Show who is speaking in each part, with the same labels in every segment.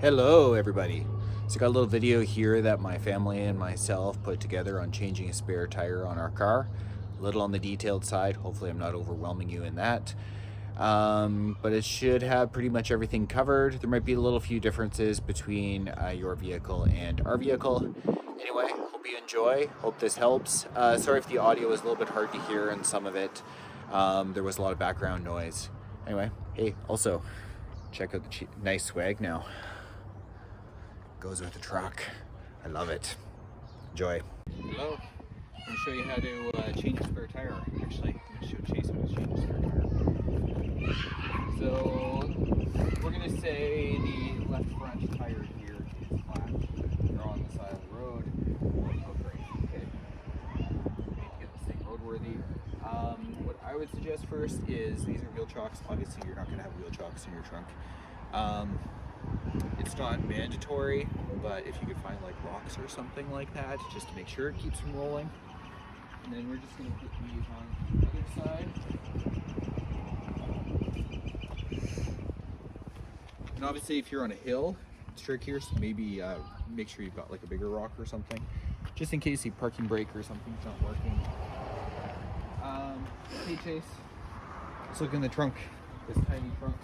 Speaker 1: Hello everybody. So I got a little video here that my family and myself put together on changing a spare tire on our car. A little on the detailed side, hopefully I'm not overwhelming you in that. But it should have pretty much everything covered. There might be a little few differences between your vehicle and our vehicle. Anyway, hope you enjoy, hope this helps. Sorry if the audio was a little bit hard to hear in some of it. There was a lot of background noise. Anyway, hey, also, check out the nice swag now. Goes with the truck. I love it. Enjoy. Hello. I'm going to show you how to change a spare tire. Actually, I'm going to show Chase how to change a spare tire. So, we're going to say the left front tire here is flat. They're on the side of the road. Oh, great. Okay. Need to get this thing roadworthy. What I would suggest first is these are wheel chocks. Obviously, you're not going to have wheel chocks in your trunk. It's not mandatory, but if you could find like rocks or something like that, just to make sure it keeps from rolling. And then we're just going to put these on the other side. And obviously if you're on a hill, it's trickier, so maybe make sure you've got like a bigger rock or something, just in case the parking brake or something's not working. Hey Chase, let's look in the trunk, this tiny trunk.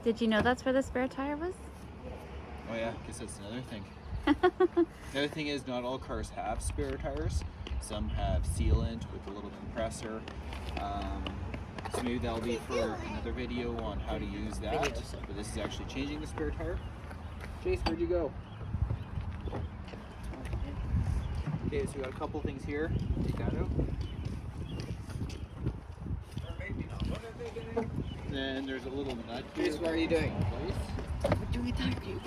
Speaker 2: Did you know that's where the spare tire was?
Speaker 1: Oh yeah, I guess that's another thing. The other thing is not all cars have spare tires. Some have sealant with a little compressor. So maybe that'll be for another video on how to use that. But this is actually changing the spare tire. Chase, where'd you go? Okay, so we got a couple things here. Take that out. Then there's a little nut here.
Speaker 3: Chase, what are you doing?
Speaker 1: Place.
Speaker 3: We're doing a tire change.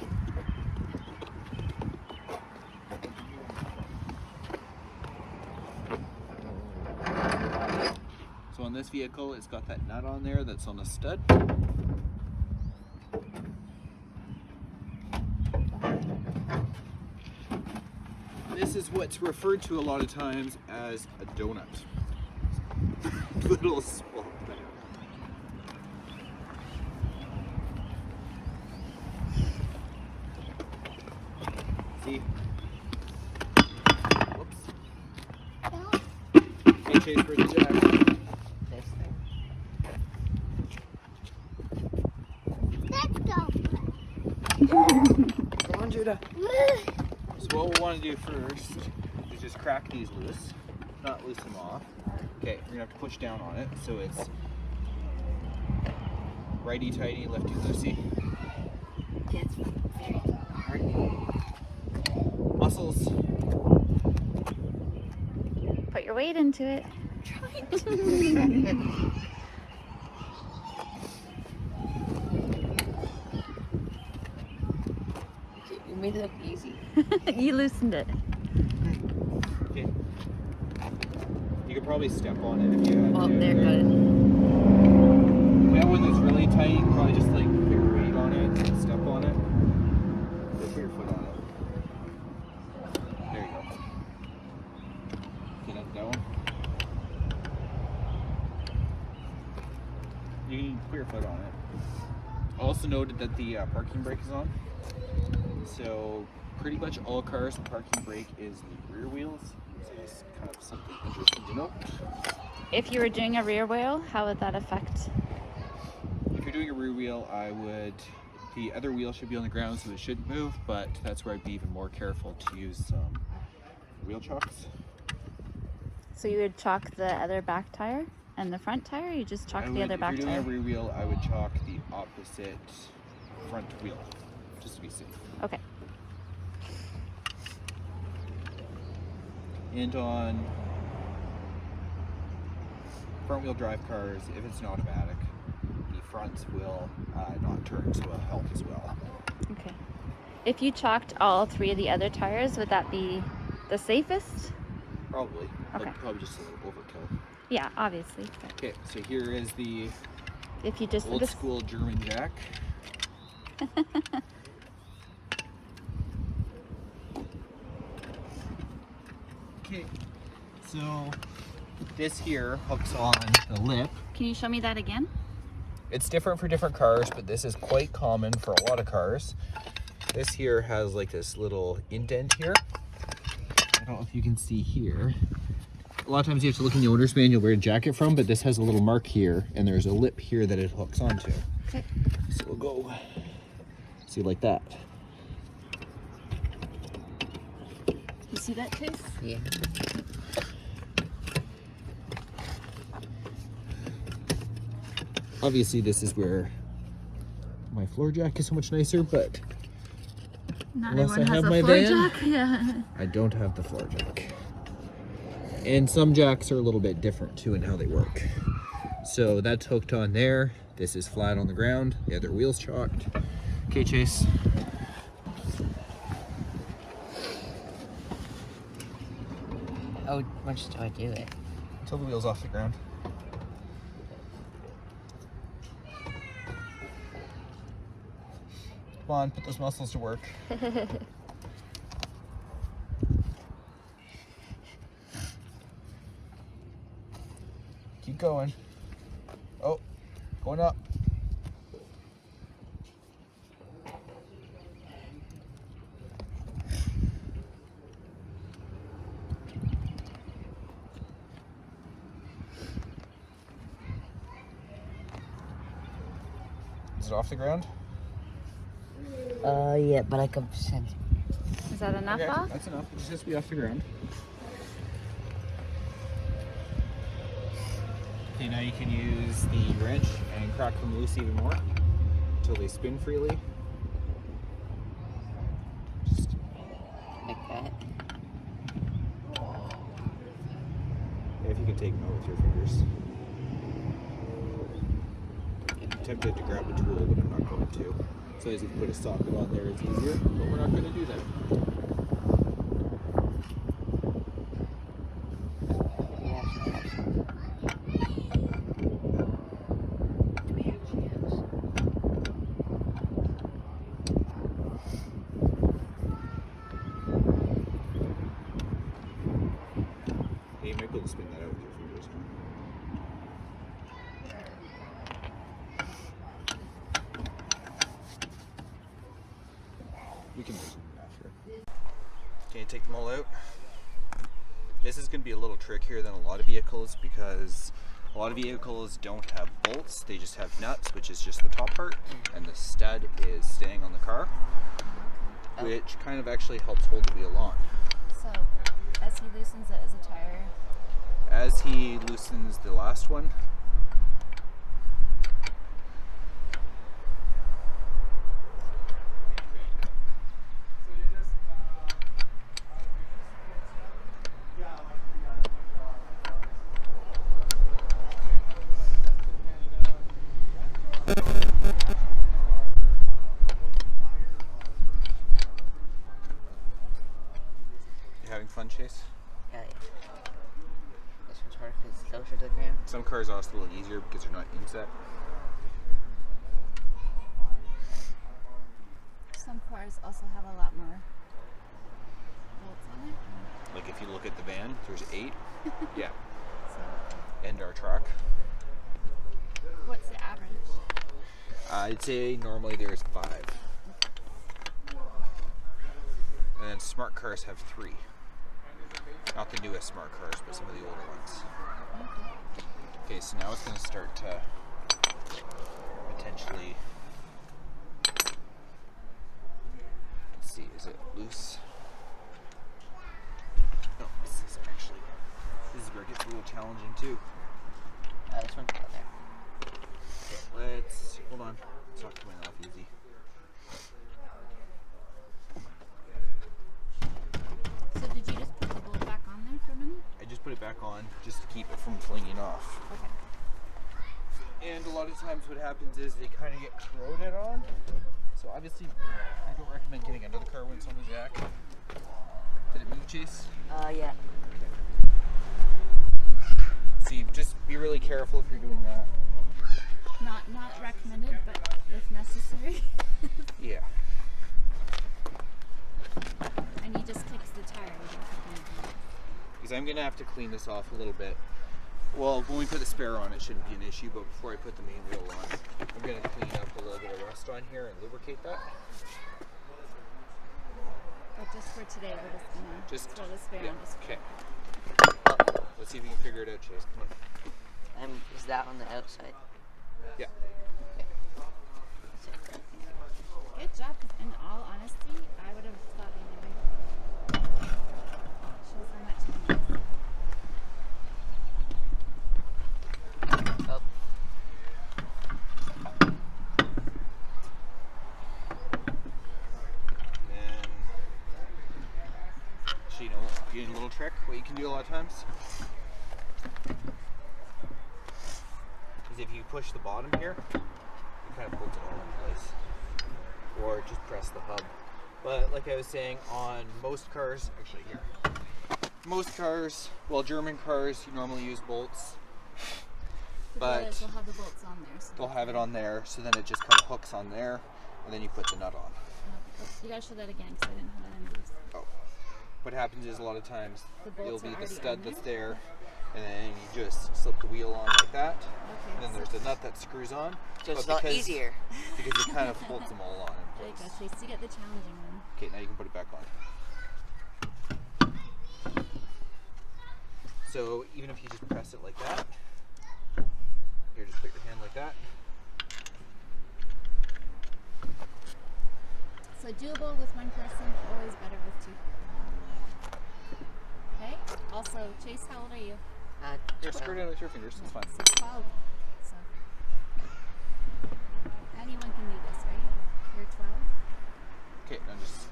Speaker 1: So on this vehicle, it's got that nut on there that's on a stud. This is what's referred to a lot of times as a donut. Little small thing. See? Whoops. Hey Chase, where's the jack?
Speaker 3: This thing.
Speaker 4: Let's go.
Speaker 3: Come on, Judah.
Speaker 1: So what we want to do first is just crack these loose, not loose them off. Okay, we're gonna have to push down on it so it's righty tighty, lefty loosey.
Speaker 3: It's very hard.
Speaker 1: Muscles.
Speaker 2: Put your weight into it.
Speaker 3: Trying to. You made it look easy.
Speaker 2: You loosened it.
Speaker 1: Okay. You could probably step on it if you had
Speaker 3: Well,
Speaker 1: to.
Speaker 3: there, got it.
Speaker 1: That one that's really tight, you can probably just like put your weight on it and step on it. Just put your foot on it. There you go. Okay, that one. You can put your foot on it. I also noted that the parking brake is on. So pretty much all cars, the parking brake is the rear wheels. So it's kind of something interesting to know.
Speaker 2: If you were doing a rear wheel, how would that affect?
Speaker 1: If you're doing a rear wheel, the other wheel should be on the ground so it shouldn't move, but that's where I'd be even more careful to use some wheel chocks.
Speaker 2: So you would chalk the other back tire and the front tire, or you just chalk the other back
Speaker 1: If you're doing
Speaker 2: tire?
Speaker 1: a rear wheel, I would chalk the opposite front wheel, just to be safe.
Speaker 2: Okay.
Speaker 1: And on front wheel drive cars, if it's an automatic, the fronts will not turn, so it'll help as well.
Speaker 2: Okay. If you chalked all three of the other tires, would that be the safest?
Speaker 1: Probably.
Speaker 2: Okay.
Speaker 1: But probably just a little overkill.
Speaker 2: Yeah, obviously.
Speaker 1: Okay, so here is the
Speaker 2: If you just
Speaker 1: old school German jack. Okay, so this here hooks on the lip.
Speaker 2: Can you show me that again?
Speaker 1: It's different for different cars, but this is quite common for a lot of cars. This here has like this little indent here. I don't know if you can see here. A lot of times you have to look in the owner's manual where a jacket from, but this has a little mark here, and there's a lip here that it hooks onto.
Speaker 2: Okay.
Speaker 1: So we'll go, see like that.
Speaker 2: You see that, Chase?
Speaker 3: Yeah.
Speaker 1: Obviously this is where my floor jack is so much nicer, but
Speaker 2: Not
Speaker 1: unless
Speaker 2: everyone
Speaker 1: I
Speaker 2: has
Speaker 1: have
Speaker 2: a
Speaker 1: my
Speaker 2: floor
Speaker 1: van,
Speaker 2: jack. Yeah.
Speaker 1: I don't have the floor jack. And some jacks are a little bit different too in how they work. So that's hooked on there. This is flat on the ground. The other wheel's chalked. Okay, Chase.
Speaker 3: How much do I do it?
Speaker 1: Until the wheel's off the ground. Come on, put those muscles to work. Keep going. Oh, going up. Is it off the ground?
Speaker 3: Yeah, but I can send.
Speaker 2: Is that enough off?
Speaker 1: That's enough. It just has to be off the ground. Okay, now you can use the wrench and crack them loose even more until they spin freely. Just
Speaker 3: Like that.
Speaker 1: yeah, if you can take them out with your fingers. I'm tempted to grab a tool, but I'm not going to. So as you put a socket on there, it's easier, but we're not going to do that. Yeah, you might be able to spin that out with your fingers. We can do something after. Can you take them all out? This is going to be a little trickier than a lot of vehicles because a lot of vehicles don't have bolts, they just have nuts, which is just the top part, and the stud is staying on the car, which kind of actually helps hold the wheel on.
Speaker 2: So, as he loosens it as a tire,
Speaker 1: As he loosens the last one, you having fun, Chase?
Speaker 3: Yeah. This one's hard because it's closer to the ground.
Speaker 1: Some cars are also a little easier because they're not inset.
Speaker 2: some cars also have a lot more bolts on it.
Speaker 1: Like if you look at the van, there's 8. Yeah.
Speaker 2: So,
Speaker 1: And our truck.
Speaker 2: what's the average?
Speaker 1: I'd say normally there's 5. And then smart cars have 3. Not the newest smart cars, but some of the older ones. Okay, so now it's going to start to potentially. Let's see, is it loose? No, this is where it gets a little challenging too.
Speaker 3: This one's out there.
Speaker 1: Okay, let's hold on. It's not coming off easy.
Speaker 2: So did you just put the bolt back on there for a minute?
Speaker 1: I just put it back on just to keep it from flinging off.
Speaker 2: Okay.
Speaker 1: And a lot of times what happens is they kind of get corroded on. So obviously I don't recommend getting under the car when it's on the jack. Did it move, Chase?
Speaker 3: Yeah.
Speaker 1: See, just be really careful if you're doing that.
Speaker 2: Not recommended, but if necessary.
Speaker 1: Yeah.
Speaker 2: And you just fix the tire. You don't have to do anything else.
Speaker 1: Because I'm going to have to clean this off a little bit. Well, when we put the spare on, it shouldn't be an issue, but before I put the main wheel on, I'm going to clean up a little bit of rust on here and lubricate that.
Speaker 2: But just for today, we're just gonna throw the spare on just
Speaker 1: Okay. Let's see if we can figure it out, Chase. Come on.
Speaker 3: Is that on the outside?
Speaker 1: Yeah.
Speaker 3: Okay. That's it, right?
Speaker 2: Good job. 'Cause in all honesty, I would have thought you maybe shows how much you know.
Speaker 3: Oh.
Speaker 1: And so you know, a little trick, what you can do a lot of times is if you push the bottom here, it kind of holds it all in place. Or just press the hub. But like I was saying, on most cars, actually here, most cars, well, German cars, you normally use bolts. But
Speaker 2: they'll have the bolts on there. So
Speaker 1: they'll have it on there, so then it just kind of hooks on there, and then you put the nut on.
Speaker 2: You gotta show that again because I didn't have that in these.
Speaker 1: Oh. What happens is a lot of times
Speaker 2: The bolts
Speaker 1: you'll
Speaker 2: are
Speaker 1: be the
Speaker 2: already
Speaker 1: stud
Speaker 2: on
Speaker 1: that's
Speaker 2: there?
Speaker 1: there, and then you just slip the wheel on like that,
Speaker 2: Okay.
Speaker 1: and then there's the nut that screws on.
Speaker 3: So it's a
Speaker 1: But
Speaker 3: lot
Speaker 1: because-
Speaker 3: easier.
Speaker 1: Because it kind of holds them all on
Speaker 2: There
Speaker 1: in
Speaker 2: you go,
Speaker 1: place.
Speaker 2: Chase. You get the challenging one.
Speaker 1: Okay, now you can put it back on. So even if you just press it like that, here, just put your hand like that.
Speaker 2: So doable with one person, always better with two. Okay. Also, Chase, how old are you?
Speaker 1: Here, screw it in with your fingers, it's fine.
Speaker 2: So 12. So anyone can do this, right? You're 12.
Speaker 1: Okay, now just.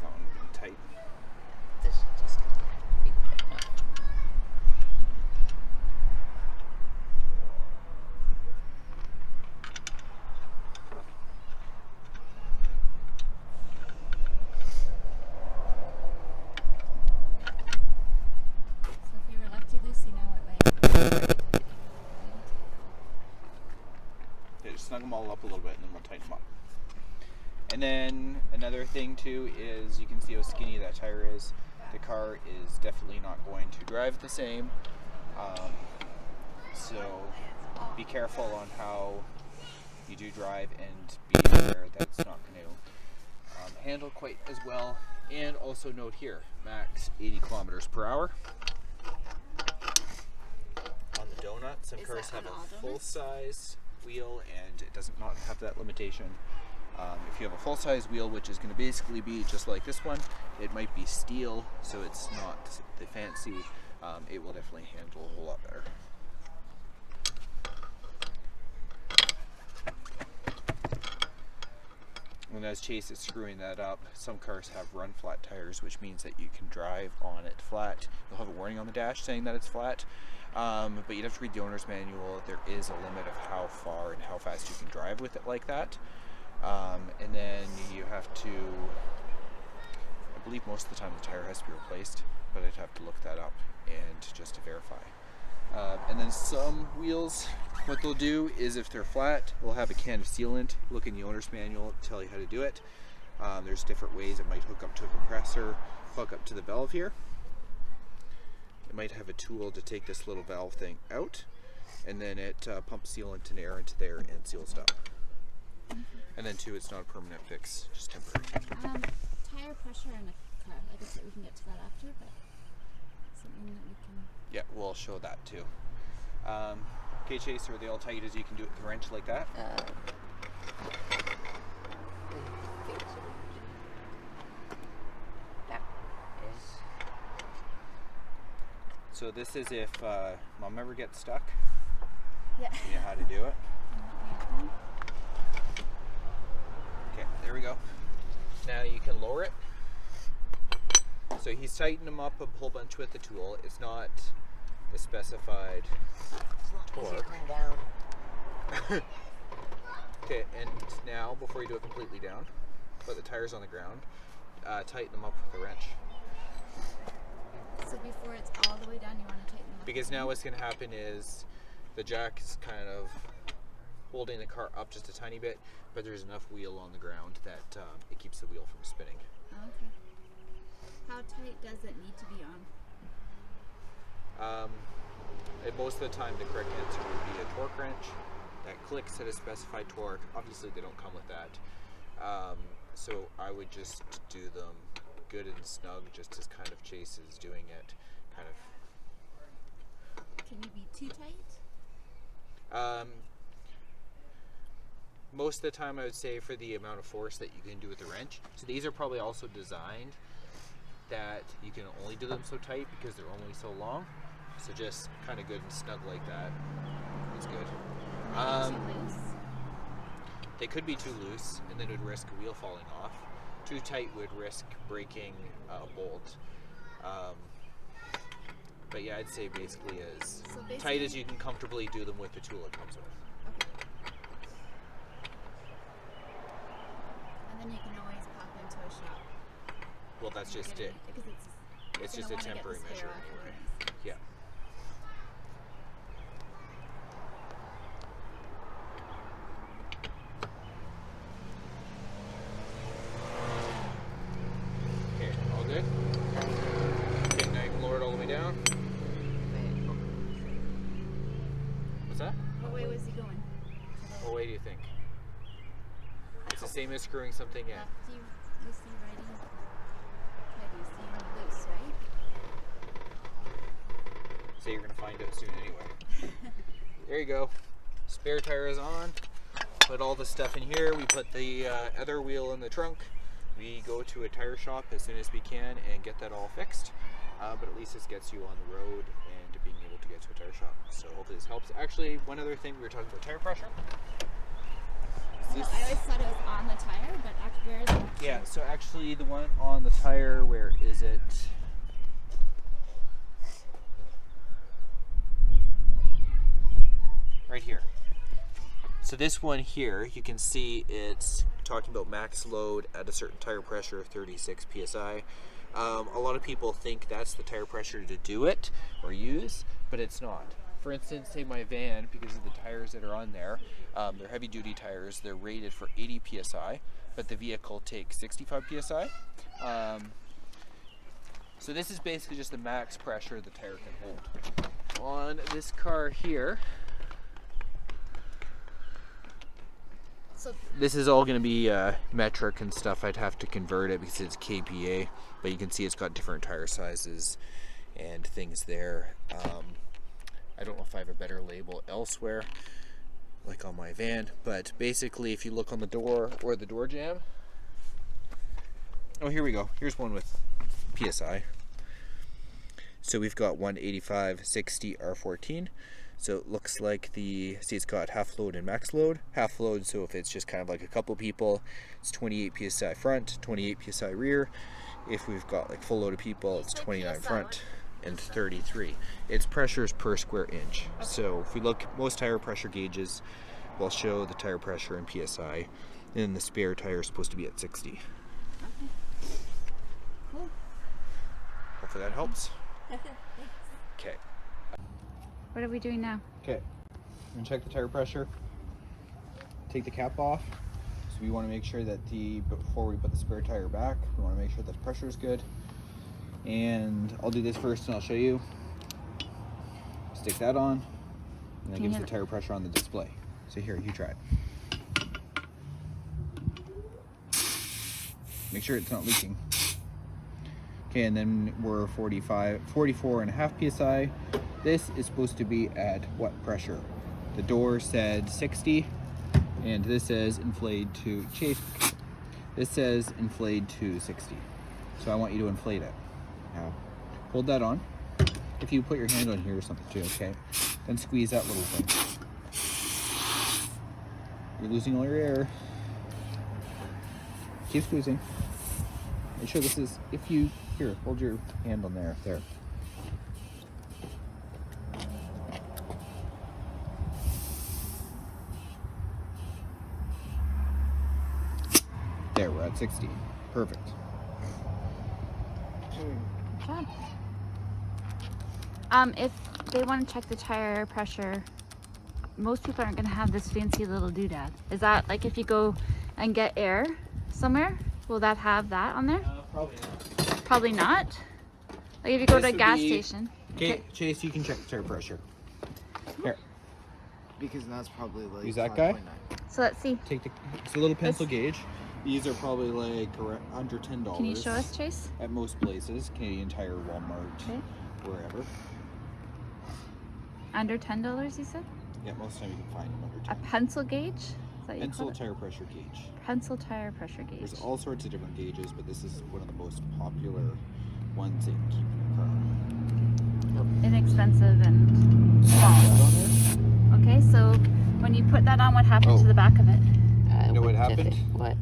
Speaker 1: That one would be tight.
Speaker 3: This is just gonna be
Speaker 2: So if you were lefty loosey, now what way?
Speaker 1: Yeah, just snug them all up a little bit and then we'll tighten them up. And then another thing too is you can see how skinny that tire is. The car is definitely not going to drive the same. So be careful on how you do drive and be aware that it's not going to handle quite as well. And also note here, max 80 kilometers per hour. On the donut, some
Speaker 2: Is
Speaker 1: cars
Speaker 2: that
Speaker 1: have
Speaker 2: on
Speaker 1: a
Speaker 2: all
Speaker 1: full
Speaker 2: donuts?
Speaker 1: size wheel and it does not have that limitation. If you have a full size wheel, which is going to basically be just like this one, it might be steel, so it's not the fancy. It will definitely handle a whole lot better. And as Chase is screwing that up, some cars have run flat tires, which means that you can drive on it flat. You'll have a warning on the dash saying that it's flat, but you'd have to read the owner's manual. There is a limit of how far and how fast you can drive with it like that. And then you have to, I believe most of the time the tire has to be replaced, but I'd have to look that up and just to verify. And then some wheels, what they'll do is if they're flat, they'll have a can of sealant. Look in the owner's manual to tell you how to do it. There's different ways. It might hook up to a compressor, hook up to the valve here. It might have a tool to take this little valve thing out, and then it pumps sealant and air into there and seals it up. And then too, it's not a permanent fix, just temporary.
Speaker 2: Tire pressure in a car. I guess that we can get to that after, but something that we can.
Speaker 1: Yeah, we'll show that too. Okay, Chase, are they all tight as you can do it with the wrench like that?
Speaker 3: That is.
Speaker 1: So this is if Mom ever gets stuck,
Speaker 2: Yeah.
Speaker 1: you know how to do it. Okay, there we go. Now you can lower it. So he's tightened them up a whole bunch with the tool. It's not the specified torque.
Speaker 3: Down.
Speaker 1: Okay, and now before you do it completely down, put the tires on the ground, tighten them up with the wrench.
Speaker 2: So before it's all the way down, you want to tighten them up.
Speaker 1: Because now what's going to happen is the jack is kind of holding the car up just a tiny bit, but there's enough wheel on the ground that it keeps the wheel from spinning.
Speaker 2: Okay. How tight does it need to be on?
Speaker 1: And most of the time, the correct answer would be a torque wrench that clicks at a specified torque. Obviously, they don't come with that. So I would just do them good and snug, just as kind of Chase is doing it. Kind of.
Speaker 2: Can you be too tight?
Speaker 1: Most of the time, I would say for the amount of force that you can do with the wrench. So these are probably also designed that you can only do them so tight because they're only so long. So just kind of good and snug like that is good.
Speaker 2: Too loose?
Speaker 1: They could be too loose, and then it would risk a wheel falling off. Too tight would risk breaking a bolt. But yeah, I'd say basically as tight as you can comfortably do them with the tool it comes with.
Speaker 2: Okay. And then you can always pop into a shop.
Speaker 1: Well, that's just it.
Speaker 2: Because
Speaker 1: It's just a temporary measure anyway. Yeah. Okay, all good? Okay, now you can lower it all the way down. What's that?
Speaker 2: What way was he going?
Speaker 1: What way do you think? It's the same as screwing something in.
Speaker 2: Left, you see righty? Okay, you see him loose, right?
Speaker 1: So you're gonna find out soon anyway. There you go. Spare tire is on. Put all the stuff in here. We put the other wheel in the trunk. We go to a tire shop as soon as we can and get that all fixed. But at least this gets you on the road and being able to get to a tire shop. So hopefully this helps. Actually, one other thing, we were talking about tire pressure.
Speaker 2: No, I always thought it was on the tire, but where is it?
Speaker 1: Yeah, so actually the one on the tire, where is it? Right here. So this one here, you can see it's talking about max load at a certain tire pressure of 36 psi. A lot of people think that's the tire pressure to do it or use, but it's not. For instance, say my van, because of the tires that are on there, they're heavy duty tires, they're rated for 80 psi, but the vehicle takes 65 psi. So this is basically just the max pressure the tire can hold. On this car here, this is all going to be metric and stuff. I'd have to convert it because it's KPA, but you can see it's got different tire sizes and things there. I don't know if I have a better label elsewhere, like on my van, but basically if you look on the door or the door jamb, oh, here we go. Here's one with PSI. So we've got 185/60 R14. So it looks like see it's got half load and max load. Half load, so if it's just kind of like a couple people, it's 28 psi front, 28 psi rear. If we've got like full load of people, it's 29 front and 33. Its pressure is per square inch. So if we look, most tire pressure gauges will show the tire pressure in psi, and the spare tire is supposed to be at 60.
Speaker 2: Okay. Cool.
Speaker 1: Hopefully that helps. Okay.
Speaker 2: What are we doing now?
Speaker 1: Okay, I'm gonna check the tire pressure. Take the cap off. So we want to make sure that before we put the spare tire back, we want to make sure the pressure is good. And I'll do this first and I'll show you. Stick that on, and that gives the tire pressure on the display. So here, you try it. Make sure it's not leaking. Okay, and then we're 44.5 psi. This is supposed to be at what pressure? The door said 60, and this says inflate to Chase. This says inflate to 60. So I want you to inflate it. Now, hold that on. If you put your hand on here or something too, okay? Then squeeze that little thing. You're losing all your air. Keep squeezing. Make sure this is, here, hold your hand on there. There, we're at 60. Perfect.
Speaker 2: Good job. If they want to check the tire pressure most people aren't gonna have this fancy little doodad. Is that like if you go and get air somewhere, will that have that on there?
Speaker 1: Probably not.
Speaker 2: Probably not. Like if you go
Speaker 1: This
Speaker 2: to a
Speaker 1: would
Speaker 2: gas
Speaker 1: be-
Speaker 2: station.
Speaker 1: Okay, Chase, you can check the tire pressure. Here,
Speaker 3: Because that's probably like
Speaker 1: Use that guy?
Speaker 3: 5.9.
Speaker 2: So let's see.
Speaker 1: take it's a little pencil gauge. These are probably like under $10.
Speaker 2: Can you show us, Chase?
Speaker 1: At most places, Canadian Tire, Walmart,
Speaker 2: Okay.
Speaker 1: wherever.
Speaker 2: Under $10, you said?
Speaker 1: Yeah, most of the time you can find them under
Speaker 2: A
Speaker 1: 10.
Speaker 2: pencil gauge? Is that what you
Speaker 1: Pencil
Speaker 2: call it?
Speaker 1: tire pressure gauge.
Speaker 2: Pencil tire pressure gauge.
Speaker 1: There's all sorts of different gauges, but this is one of the most popular ones that you can keep in your car.
Speaker 2: Inexpensive and small. Okay, so when you put that on, what happened to
Speaker 1: Oh.
Speaker 2: the back of it?
Speaker 1: You know what happened?
Speaker 3: What?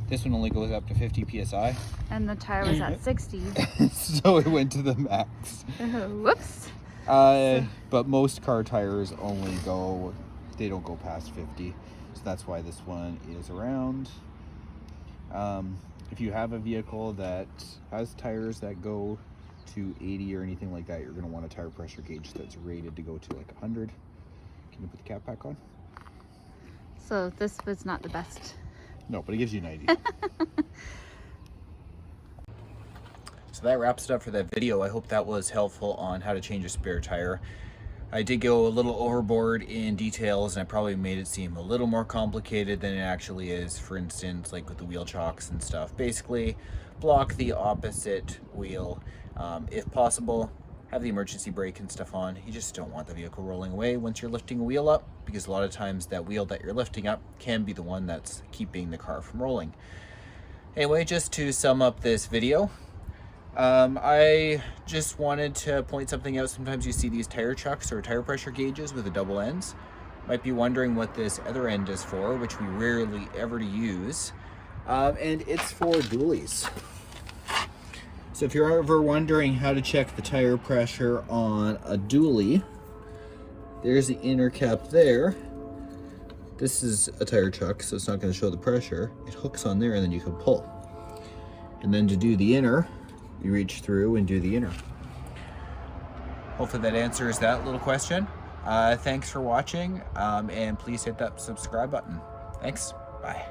Speaker 1: This one only goes up to 50 psi,
Speaker 2: And the tire was at 60.
Speaker 1: so it went to the max.
Speaker 2: Whoops.
Speaker 1: But most car tires only go, they don't go past 50. So that's why this one is around. If you have a vehicle that has tires that go to 80 or anything like that, you're going to want a tire pressure gauge that's rated to go to like 100. Can you put the cap back on?
Speaker 2: So this was not the best.
Speaker 1: No, but it gives you an idea. So that wraps it up for that video. I hope that was helpful on how to change a spare tire. I did go a little overboard in details, and I probably made it seem a little more complicated than it actually is. For instance, like with the wheel chocks and stuff. Basically, block the opposite wheel. If possible, have the emergency brake and stuff on. You just don't want the vehicle rolling away once you're lifting a wheel up, because a lot of times that wheel that you're lifting up can be the one that's keeping the car from rolling. Anyway, just to sum up this video, I just wanted to point something out. Sometimes you see these tire chucks or tire pressure gauges with the double ends. Might be wondering what this other end is for, which we rarely ever use. And it's for dualies. So if you're ever wondering how to check the tire pressure on a dually, there's the inner cap there. This is a tire chuck, so it's not going to show the pressure. It hooks on there and then you can pull. And then to do the inner, you reach through and do the inner. Hopefully that answers that little question. Thanks for watching, and please hit that subscribe button. Thanks. Bye.